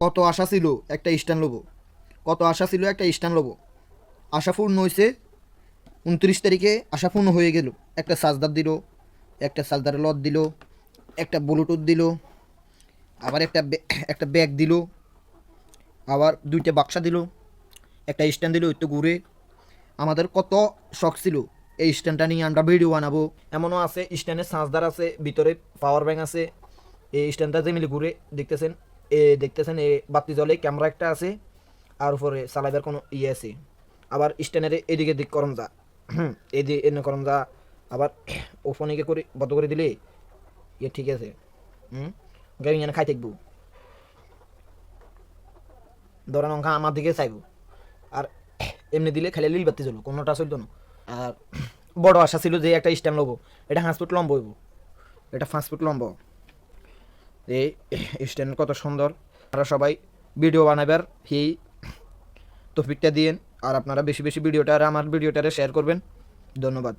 কত আশা ছিল একটা স্ট্যান্ড লব, কত আশা ছিল একটা স্ট্যান্ড লব। আশা পূর্ণ হয়েছে 29 তারিখে, আশা পূর্ণ হয়ে গেল। একটা চার্জার দিল, একটা চার্জারের লট দিল, একটা ব্লুটুথ দিল, আবার একটা ব্যাগ দিল, আবার দুইটা বাক্সা দিল, একটা স্ট্যান্ড দিল একটু ঘুরে। আমাদের কত শখ ছিল এই স্ট্যান্ডটা নিয়ে আমরা ভিডিও বানাবো। এমনও আছে স্ট্যান্ডের চার্জার আছে, ভিতরে পাওয়ার ব্যাংক আছে। এই স্ট্যান্ডটা যে মিলে ঘুরে দেখতেছেন, দেখতেছেন এ বাতি জলে, ক্যামেরা একটা আছে, আর উপরে চালাইবার কোনো ইয়ে আছে। আবার স্ট্যান্ডের এদিকে দিক করম যা, এদিকে এনে করম যা, আবার ওফোনিকে করে বন্ধ করে দিলে ইয়ে ঠিক আছে। গাড়ি এনে খাই থাকবো, ধরেন অঙ্কা আমার দিকে চাইবো। আর এমনি দিলে খালি লিল বাতি চলো, কোনোটা চলতো না। আর বড় আশা ছিল যে একটা স্ট্যান্ড লবো, এটা 5 ফুট লম্ব হইব, এটা 5 ফুট লম্ব। এই স্ট্যান্ড কত সুন্দর। আপনারা সবাই ভিডিও বানাবার সেই তৌফিকটা দিয়েন, আর আপনারা বেশি বেশি ভিডিওটা আর আমার ভিডিওটারে শেয়ার করবেন। ধন্যবাদ।